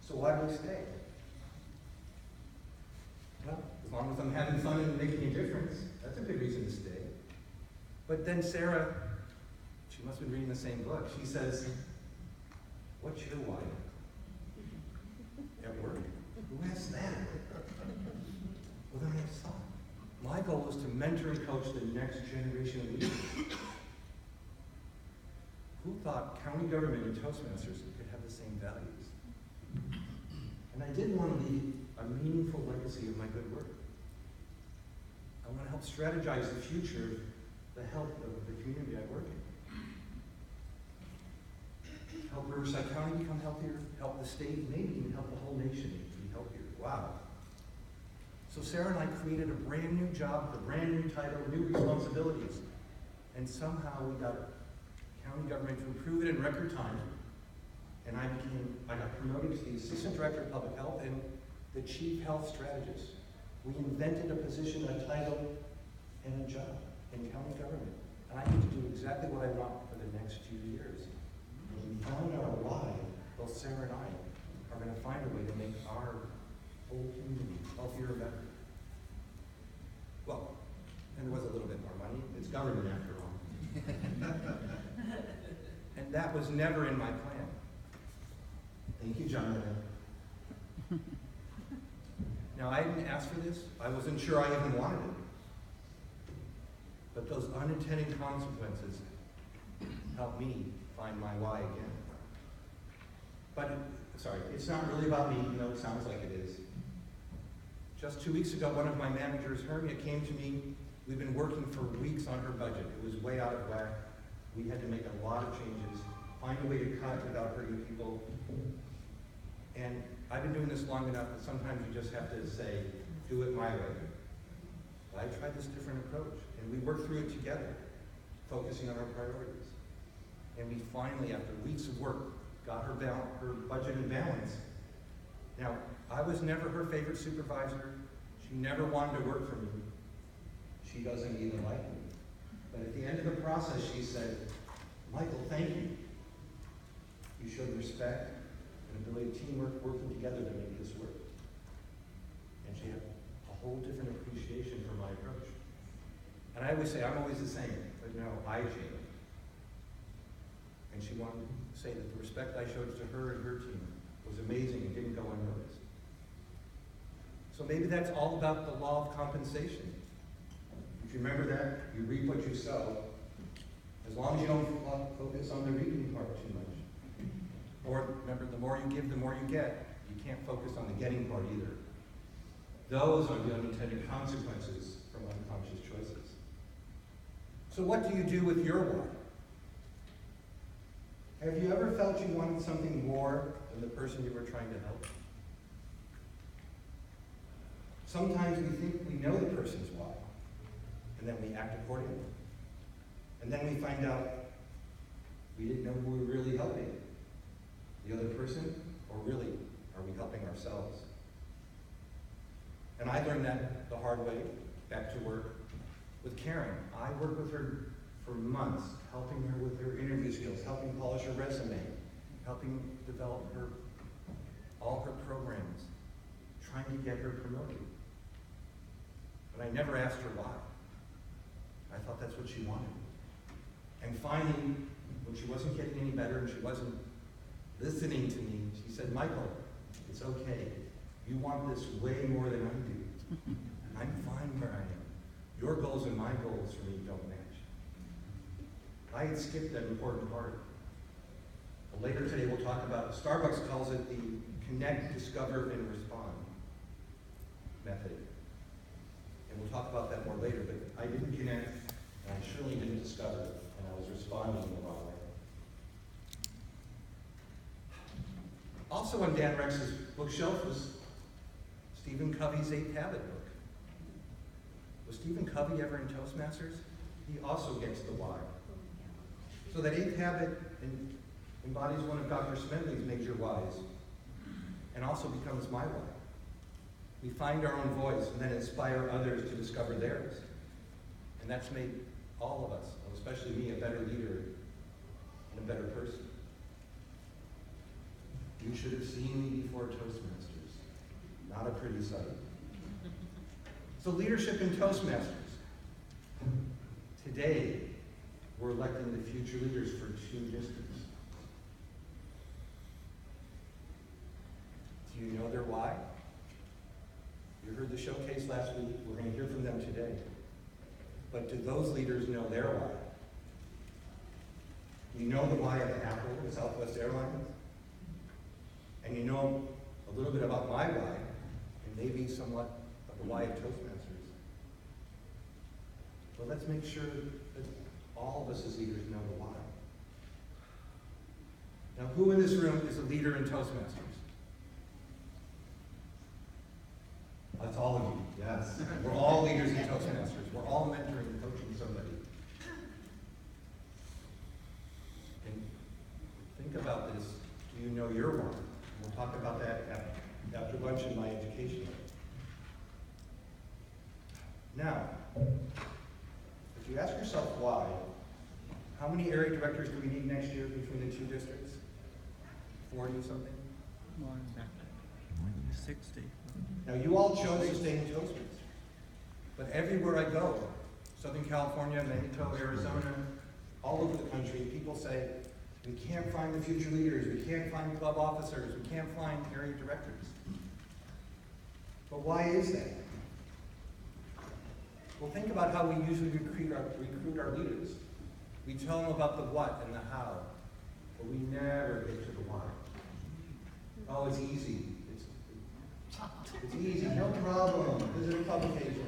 So why do we stay? Well, as long as I'm having fun and making a difference, that's a good reason to stay. But then Sarah, she must have been reading the same book. She says, what's your why? At work? Who asked that? Well, then I saw. My goal is to mentor and coach the next generation of leaders. Who thought county government and Toastmasters could have the same values? And I did want to leave a meaningful legacy of my good work. I want to help strategize the future, the health of the community I work in. Help Riverside County become healthier, help the state, maybe even help the whole nation be healthier. Wow. So Sarah and I created a brand new job, a brand new title, new responsibilities. And somehow we got county government to approve it in record time. And I got promoted to the Assistant Director of Public Health and the Chief Health Strategist. We invented a position, a title, and a job in county government. And I get to do exactly what I want for the next few years. When we found our why, both Sarah and I are going to find a way to make our whole community healthier and better. Well, and there was a little bit more money. It's government after all. And that was never in my plan. Thank you, Jonathan. Now, I didn't ask for this. I wasn't sure I even wanted it. But those unintended consequences helped me find my why again. But, sorry, it's not really about me, even though it sounds like it is. Just 2 weeks ago, one of my managers, Hermia, came to me. We've been working for weeks on her budget. It was way out of whack. We had to make a lot of changes, find a way to cut without hurting people. And I've been doing this long enough that sometimes you just have to say, do it my way. But I tried this different approach, and we worked through it together, focusing on our priorities. And we finally, after weeks of work, got her budget in balance. Now, I was never her favorite supervisor. She never wanted to work for me. She doesn't even like me. But at the end of the process, she said, Michael, thank you. You showed respect and ability of teamwork, working together to make this work. And she had a whole different appreciation for my approach. And I always say, I'm always the same, but no, I changed. And she wanted to say that the respect I showed to her and her team was amazing and didn't go unnoticed. So maybe that's all about the law of compensation. If you remember that, you reap what you sow, as long as you don't focus on the reaping part too much. Or remember, the more you give, the more you get. You can't focus on the getting part either. Those are the unintended consequences from unconscious choices. So what do you do with your why? Have you ever felt you wanted something more than the person you were trying to help? Sometimes we think we know the person's why, and then we act accordingly. And then we find out we didn't know who we were really helping. The other person, or really, are we helping ourselves? And I learned that the hard way, back to work, with Karen. I worked with her for months, helping her with her interview skills, helping polish her resume, helping develop all her programs, trying to get her promoted. But I never asked her why. I thought that's what she wanted. And finally, when she wasn't getting any better and she wasn't listening to me, she said, Michael, it's okay. You want this way more than I do. I'm fine where I am. Your goals and my goals for me don't match. I had skipped that important part. But later today we'll talk about, Starbucks calls it the connect, discover, and respond method. And we'll talk about that more later, but I didn't connect, and I surely didn't discover, and I was responding in the wrong way. Also on Dan Rex's bookshelf was Stephen Covey's 8th Habit book. Was Stephen Covey ever in Toastmasters? He also gets the why. So that 8th habit embodies one of Dr. Smedley's major whys, and also becomes my why. We find our own voice and then inspire others to discover theirs. And that's made all of us, especially me, a better leader and a better person. You should have seen me before Toastmasters. Not a pretty sight. So leadership in Toastmasters. Today, we're electing the future leaders for 2 districts. Do you know their why? You heard the showcase last week. We're going to hear from them today. But do those leaders know their why? You know the why of Apple and Southwest Airlines? And you know a little bit about my why, and maybe somewhat of the why of Toastmasters. But let's make sure that all of us as leaders know the why. Now, who in this room is a leader in Toastmasters? That's all of you, yes. We're all leaders in Toastmasters. We're all mentoring and coaching somebody. And think about this. Do you know your why? We'll talk about that after lunch in my education. Now, if you ask yourself why, how many area directors do we need next year between the 2 districts? 40 something? More than 60. Now, you all chose to stay in Toastmasters, but everywhere I go, Southern California, Mexico, Arizona, all over the country, people say, we can't find the future leaders, we can't find club officers, we can't find area directors. But why is that? Well, think about how we usually recruit our leaders. We tell them about the what and the how, but we never get to the why. Oh, it's easy. It's easy, no problem. Visit a publication.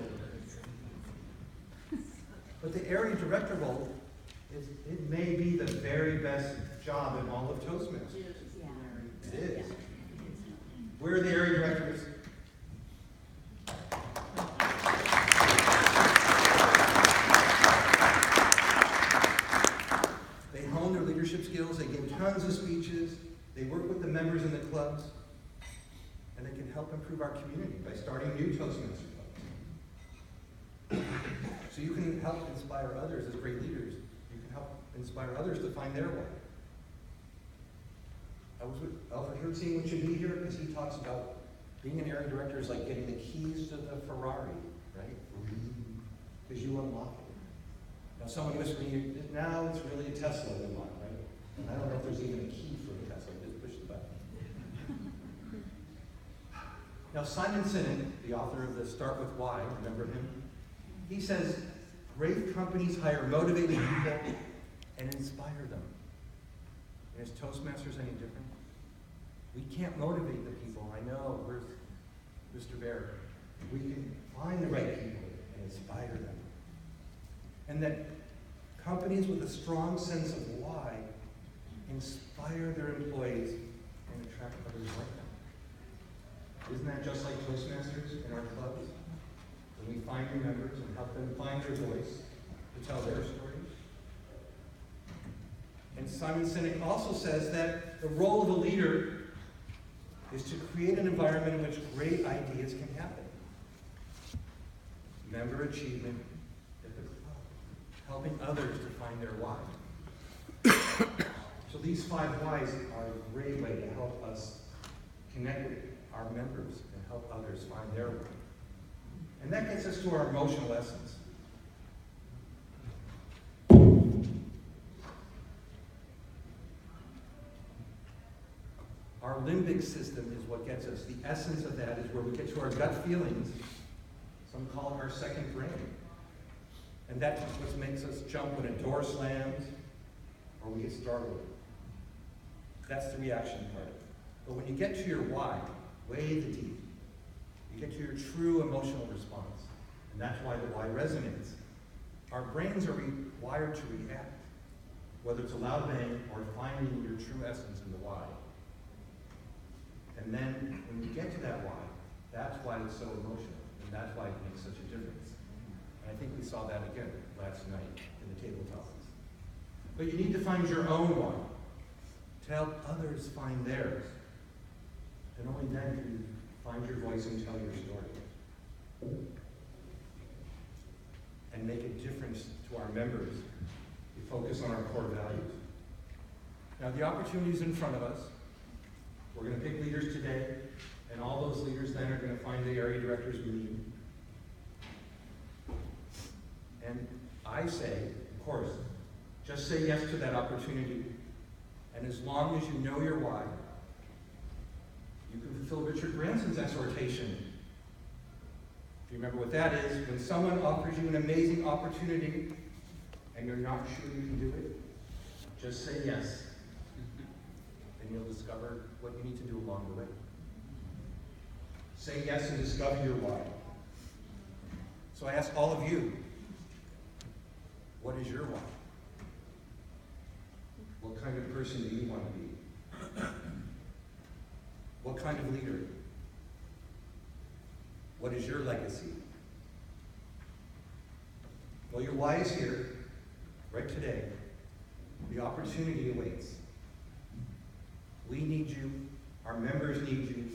But the area director role, it may be the very best job in all of Toastmasters. It is. Where are the area directors? They hone their leadership skills, they give tons of speeches, they work with the members in the clubs, and they can help improve our community by starting new Toastmasters clubs. So you can help inspire others as great leaders. You can help inspire others to find their way. I was with Alfred seeing what should be here because he talks about being an area director is like getting the keys to the Ferrari, right? Because you unlock it. Now someone whispering, now it's really a Tesla we want, right? And I don't know if there's even a key for a Tesla. Just push the button. Now Simon Sinek, the author of the Start With Why, remember him? He says, great companies hire motivated people and inspire them. And is Toastmasters any different? We can't motivate the people. I know, where's Mr. Bear? We can find the right people and inspire them. And that companies with a strong sense of why inspire their employees and attract others like them. Isn't that just like Toastmasters in our clubs? When we find new members and help them find their voice to tell their stories. And Simon Sinek also says that the role of a leader is to create an environment in which great ideas can happen. Member achievement at the club, helping others to find their why. So these 5 whys are a great way to help us connect with our members and help others find their way. And that gets us to our emotional essence. Our limbic system is what gets us. The essence of that is where we get to our gut feelings. Some call it our second brain. And that's what makes us jump when a door slams or we get startled. That's the reaction part. But when you get to your why, way the deep, you get to your true emotional response. And that's why the why resonates. Our brains are wired to react, whether it's a loud bang or finding your true essence in the why. And then when you get to that why, that's why it's so emotional. And that's why it makes such a difference. And I think we saw that again last night in the tabletop. But you need to find your own why to help others find theirs. And only then can you find your voice and tell your story. And make a difference to our members. We focus on our core values. Now the opportunities in front of us, We're going to pick leaders today, and all those leaders then are going to find the area directors we need. And I say, of course, just say yes to that opportunity. And as long as you know your why, you can fulfill Richard Branson's exhortation. If you remember what that is, when someone offers you an amazing opportunity and you're not sure you can do it, just say yes. And you'll discover what you need to do along the way. Say yes and discover your why. So I ask all of you, what is your why? What kind of person do you want to be? What kind of leader? What is your legacy? Well, your why is here, right today. The opportunity awaits. We need you. Our members need you.